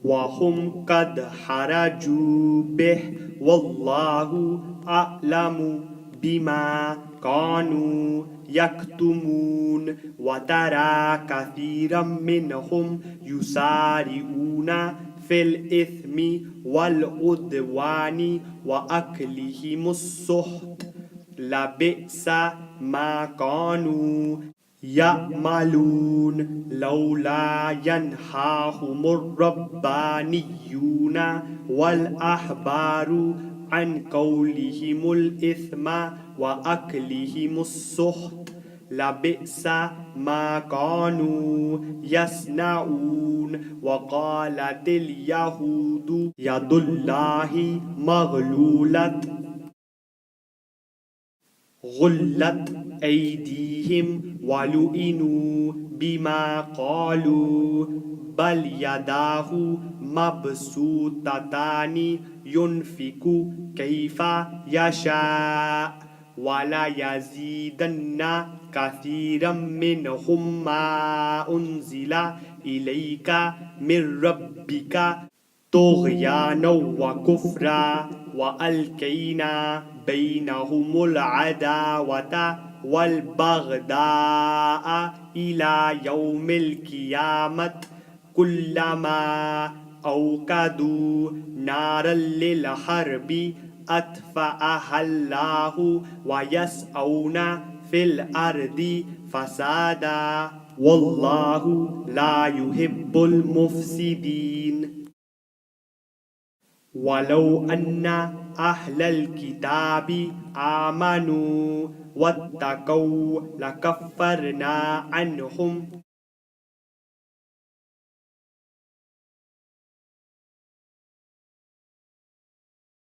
وهم قد حرجوا به والله أعلم بما كانوا يكتمون وترى كثيرا منهم يسارعون في الإثم والعدوان وأكلهم السحت لبئس ما كانوا يعملون لولا ينهاهم الربانيون والأحبار عن قولهم الإثم وأكلهم السحت لبئس ما كانوا يصنعون وقالت اليهود يد الله مغلولة غلت أيديهم ولئنوا بما قالوا بل يداه مبسوطتان ينفق كيف يشاء ولا يزيدن كثيرا منهم ما أنزل إليك من ربك طغيانا وكفرا وألقينا بينهم العداوة والبغضاء إلى يوم القيامة كلما أوقدوا نارا للحرب أطفأها الله ويسعون في الأرض فسادا والله لا يحب المفسدين ولو أن أهل الكتاب آمنوا واتقوا لكفرنا عنهم